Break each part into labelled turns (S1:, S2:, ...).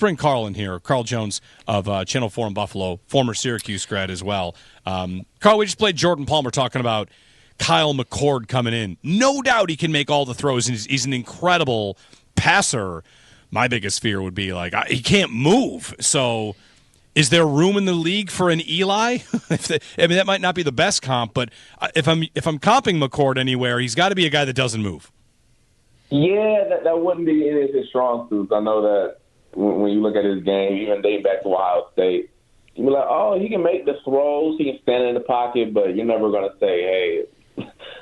S1: bring Carl in here. Carl Jones of Channel 4 in Buffalo, former Syracuse grad as well. Carl, we just played Jordan Palmer talking about Kyle McCord coming in. No doubt he can make all the throws, and he's an incredible passer. My biggest fear would be, he can't move. So is there room in the league for an Eli? That might not be the best comp, but if I'm comping McCord anywhere, he's got to be a guy that doesn't move.
S2: Yeah, that wouldn't be any of his strong suits. I know that when you look at his game, even dating back to Ohio State, you'd be like, oh, he can make the throws, he can stand in the pocket, but you're never going to say, hey,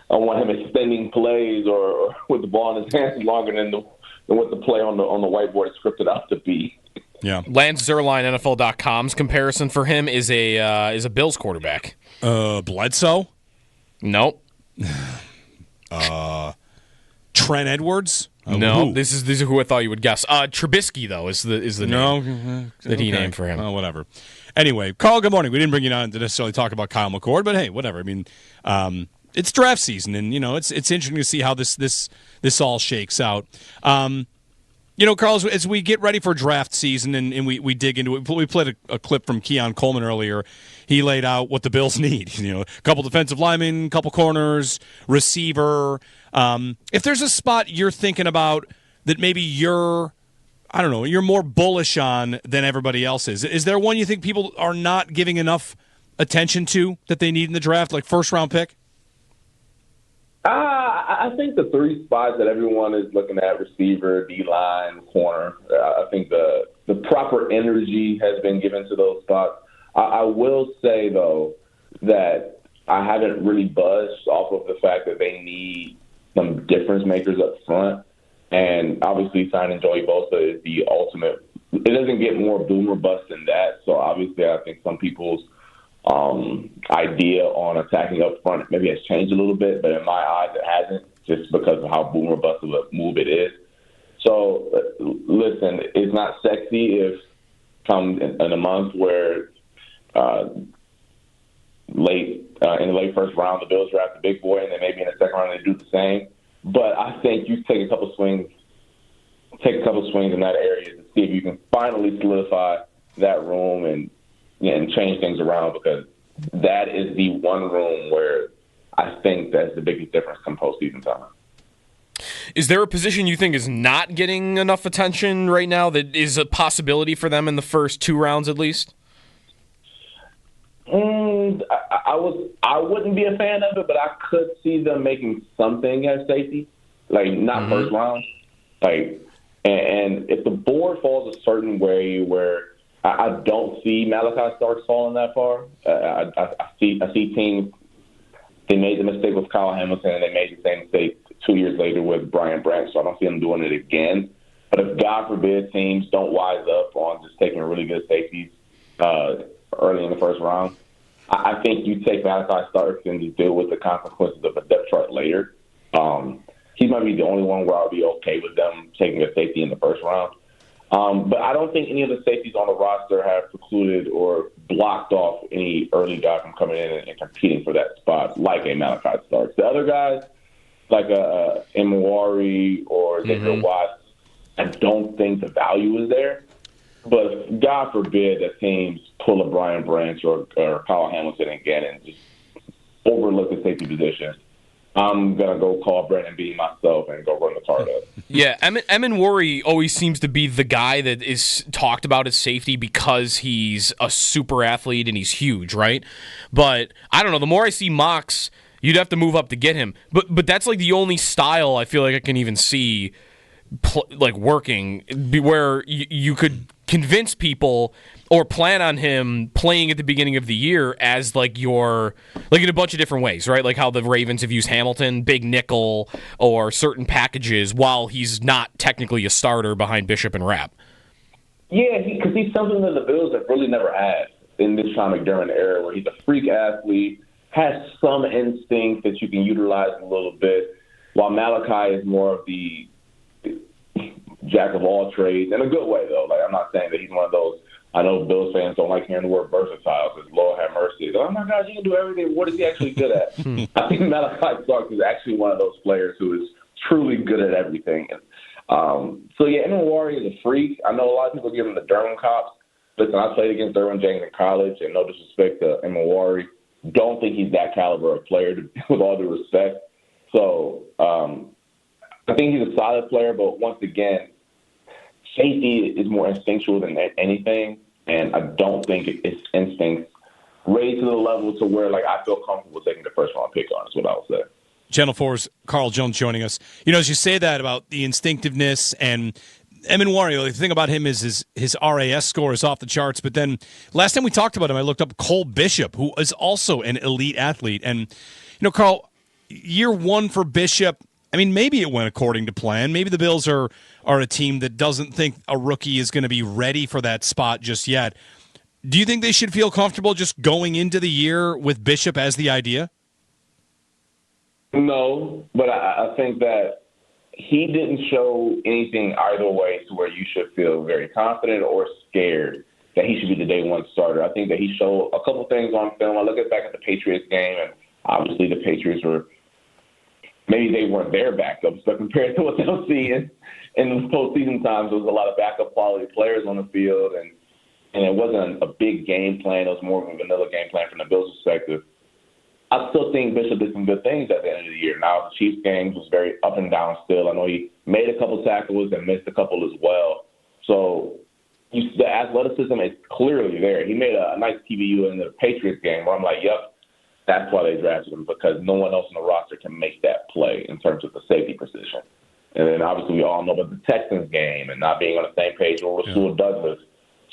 S2: I want him extending plays or with the ball in his hands longer than what the play on the whiteboard is scripted out to be.
S3: Yeah. Lance Zierlein, NFL.com's comparison for him is a Bills quarterback.
S1: Bledsoe?
S3: Nope.
S1: Trent Edwards?
S3: No, these are who I thought you would guess. Trubisky, though, is the name that he named for him.
S1: Oh, whatever. Anyway, Carl, good morning. We didn't bring you on to necessarily talk about Kyle McCord, but hey, whatever. I mean, it's draft season, and it's interesting to see how this all shakes out. Carl, as we get ready for draft season and we dig into it, we played a clip from Keon Coleman earlier. He laid out what the Bills need. A couple defensive linemen, a couple corners, receiver. If there's a spot you're thinking about that maybe you're more bullish on than everybody else is there one you think people are not giving enough attention to that they need in the draft, like first-round pick?
S2: I think the three spots that everyone is looking at, receiver, D-line, corner, I think the proper energy has been given to those spots. I will say, though, that I haven't really buzzed off of the fact that they need some difference makers up front. And obviously signing Joey Bosa is the ultimate. It doesn't get more boom or bust than that. So obviously I think some people's idea on attacking up front maybe has changed a little bit, but in my eyes it hasn't, just because of how boom or bust of a move it is. So listen, it's not sexy if come in a month where in the late first round the Bills draft the big boy, and then maybe in the second round they do the same. But I think you take a couple swings in that area to see if you can finally solidify that room and change things around, because that is the one room where I think that's the biggest difference come postseason time.
S3: Is there a position you think is not getting enough attention right now that is a possibility for them in the first two rounds at least?
S2: I wouldn't be a fan of it, but I could see them making something at safety, not first round. And if the board falls a certain way where I don't see Malachi Starks falling that far, I see teams. They made the mistake with Kyle Hamilton, and they made the same mistake 2 years later with Brian Branch, so I don't see them doing it again. But if, God forbid, teams don't wise up on just taking really good safeties early in the first round, I think you take Malachi Starks and just deal with the consequences of a depth chart later. He might be the only one where I'll be okay with them taking a safety in the first round. But I don't think any of the safeties on the roster have precluded or blocked off any early guy from coming in and competing for that spot, like a Malachi Starks. The other guys, like a Imawari or Xavier Watts, I don't think the value is there. But God forbid that teams pull a Brian Branch or Kyle Hamilton again and just overlook the safety position. I'm going to go call Brandon Beane myself and go run the card up.
S3: Yeah, Imawari always seems to be the guy that is talked about as safety because he's a super athlete and he's huge, right? But I don't know, the more I see mocks, you'd have to move up to get him. But that's like the only style I feel like I can even see working where you could convince people or plan on him playing at the beginning of the year as in a bunch of different ways, right? Like how the Ravens have used Hamilton, big nickel, or certain packages while he's not technically a starter behind Bishop and Rapp.
S2: Yeah, because he's something that the Bills have really never had in this Sean McDermott era, where he's a freak athlete, has some instinct that you can utilize a little bit, while Malachi is more of the jack of all trades, in a good way, though. I'm not saying that he's one of those. I know Bills fans don't like hearing the word versatile because Lord have mercy. Oh, my gosh, he can do everything. What is he actually good at? I think Malachi Starks is actually one of those players who is truly good at everything. And So, yeah, Emin Warrior is a freak. I know a lot of people give him the Derwin cops. Listen, I played against Derwin James in college, and no disrespect to Emin Warrior. Don't think he's that caliber of player, with all due respect. So, I think he's a solid player, but once again, safety is more instinctual than anything, and I don't think it's instincts raised to the level to where, like, I feel comfortable taking the first-round pick on, is what I would say.
S1: Channel 4's Carl Jones joining us. You know, as you say that about the instinctiveness and Emin Wario, the thing about him is his RAS score is off the charts. But then last time we talked about him, I looked up Cole Bishop, who is also an elite athlete. And, you know, Carl, year one for Bishop, I mean, maybe it went according to plan. Maybe the Bills are a team that doesn't think a rookie is going to be ready for that spot just yet. Do you think they should feel comfortable just going into the year with Bishop as the idea?
S2: No, but I think that he didn't show anything either way to where you should feel very confident or scared that he should be the day one starter. I think that he showed a couple things on film. I look back at the Patriots game, and obviously the Patriots maybe they weren't their backups, but compared to what they'll see in the postseason times, there was a lot of backup quality players on the field, and it wasn't a big game plan. It was more of a vanilla game plan from the Bills' perspective. I still think Bishop did some good things at the end of the year. Now, the Chiefs game was very up and down still. I know he made a couple tackles and missed a couple as well. So the athleticism is clearly there. He made a nice TBU in the Patriots game where I'm like, yep, that's why they drafted him, because no one else on the roster can make that play in terms of the safety position. And then obviously we all know about the Texans game and not being on the same page with Rasul Douglas.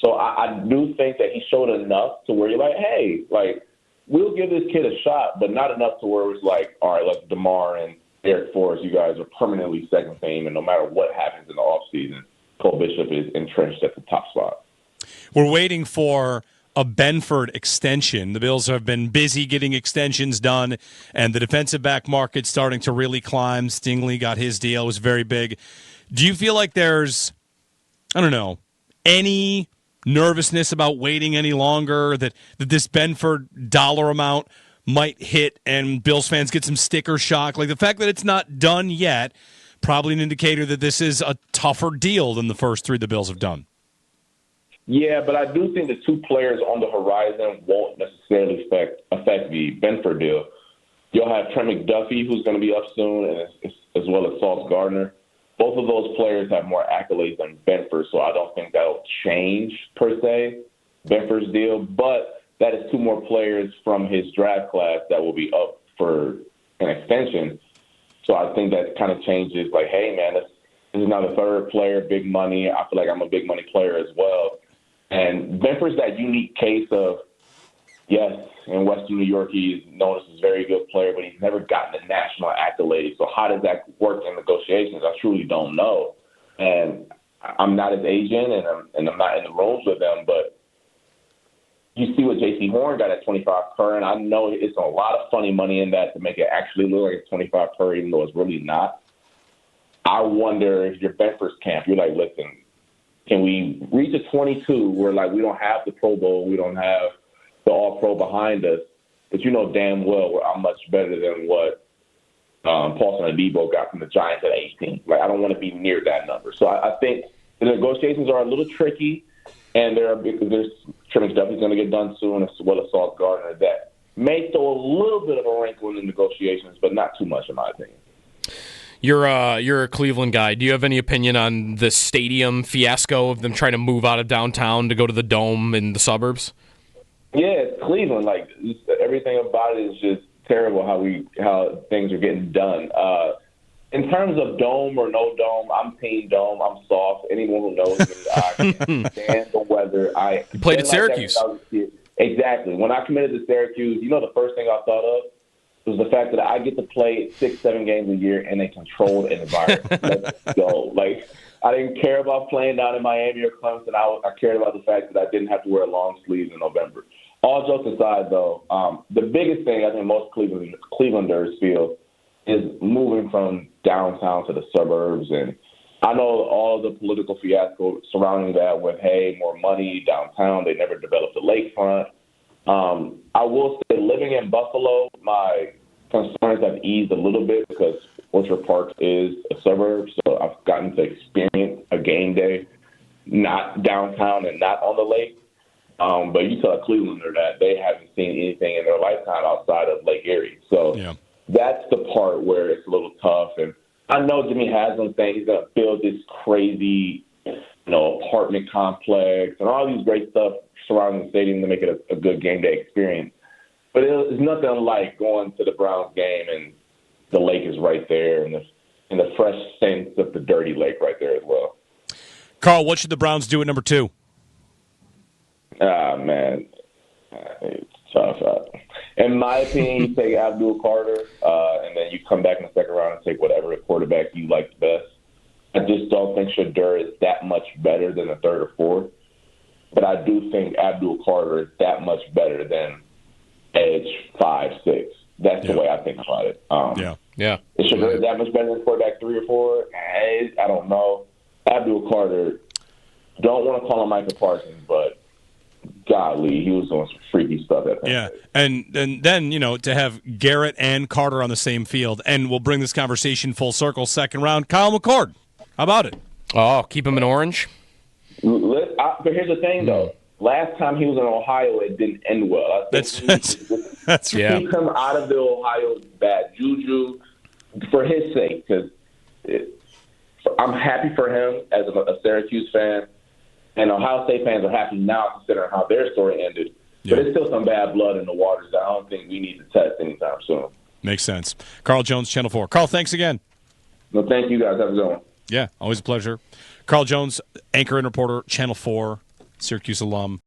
S2: So I do think that he showed enough to where you're like, hey, like, we'll give this kid a shot, but not enough to where it's like, all right, like DeMar and Eric Forrest, you guys are permanently second team, and no matter what happens in the offseason, Cole Bishop is entrenched at the top spot.
S1: We're waiting for a Benford extension. The Bills have been busy getting extensions done, and the defensive back market starting to really climb. Stingley got his deal. It was very big. Do you feel like there's, I don't know, any nervousness about waiting any longer, that this Benford dollar amount might hit and Bills fans get some sticker shock? Like the fact that it's not done yet, probably an indicator that this is a tougher deal than the first three the Bills have done.
S2: Yeah, but I do think the two players on the horizon won't necessarily affect the Benford deal. You'll have Trent McDuffie, who's going to be up soon, and as well as Sauce Gardner. Both of those players have more accolades than Benford, so I don't think that'll change, per se, Benford's deal. But that is two more players from his draft class that will be up for an extension. So I think that kind of changes, like, hey, man, this is now the third player, big money. I feel like I'm a big money player as well. And Benford's that unique case of, yes, in Western New York, he's known as a very good player, but he's never gotten the national accolades. So how does that work in negotiations? I truly don't know. And I'm not his agent, and I'm not in the rooms with him, but you see what J.C. Horn got at 25 per, and I know it's a lot of funny money in that to make it actually look like it's 25 per, even though it's really not. I wonder if you're Benford's camp, you're like, listen, can we reach a 22 where, like, we don't have the Pro Bowl, we don't have the All-Pro behind us, but you know damn well I'm much better than what Paulson Adebo got from the Giants at 18. Like, I don't want to be near that number. So I think the negotiations are a little tricky, and there's Trent McDuffie's going to get done soon, as well as Sauce Gardner. That may throw a little bit of a wrinkle in the negotiations, but not too much in my opinion.
S3: You're a Cleveland guy. Do you have any opinion on the stadium fiasco of them trying to move out of downtown to go to the Dome in the suburbs?
S2: Yeah, it's Cleveland. Like, everything about it is just terrible how things are getting done. In terms of dome or no dome, I'm team dome. I'm soft. Anyone who knows me, I can't stand the weather.
S3: You played at Syracuse.
S2: Exactly. When I committed to Syracuse, you know the first thing I thought of was the fact that I get to play 6-7 games a year in a controlled environment. Let's go. Like, I didn't care about playing down in Miami or Clemson. I cared about the fact that I didn't have to wear long sleeves in November. All jokes aside, though, the biggest thing I think most Clevelanders feel is moving from downtown to the suburbs. And I know all the political fiasco surrounding that with, hey, more money downtown. They never developed the lakefront. I will say, living in Buffalo, my concerns have eased a little bit because Orchard Park is a suburb, so I've gotten to experience a game day not downtown and not on the lake. But you tell a Clevelander that they haven't seen anything in their lifetime outside of Lake Erie. So that's the part where it's a little tough. And I know Jimmy Haslam saying he's going to build this crazy, apartment complex and all these great stuff surrounding the stadium to make it a good game day experience. But it's nothing like going to the Browns game and the lake is right there and the fresh sense of the dirty lake right there as well.
S1: Carl, what should the Browns do at number 2?
S2: Man, it's tough. In my opinion, you take Abdul Carter, and then you come back in the second round and take whatever quarterback you like the best. I just don't think Shadur is that much better than the third or fourth, but I do think Abdul Carter is that much better than edge 5, 6. That's the way I think about it. Is Shadur that much better than quarterback 3 or 4? I don't know. Abdul Carter, don't want to call him Michael Parsons, but golly, he was doing some freaky stuff at that.
S1: Yeah, and then to have Garrett and Carter on the same field, and we'll bring this conversation full circle. Second round, Kyle McCord. How about it?
S3: Oh, keep him in orange.
S2: But here's the thing, though. Last time he was in Ohio, it didn't end well.
S1: That's right.
S2: Keep him out of the Ohio bad juju for his sake, because I'm happy for him as a Syracuse fan. And Ohio State fans are happy now considering how their story ended. But it's still some bad blood in the waters that I don't think we need to test anytime soon.
S1: Makes sense. Carl Jones, Channel 4. Carl, thanks again.
S2: Well, thank you guys. Have a good one.
S1: Yeah, always a pleasure. Carl Jones, anchor and reporter, Channel 4, Syracuse alum.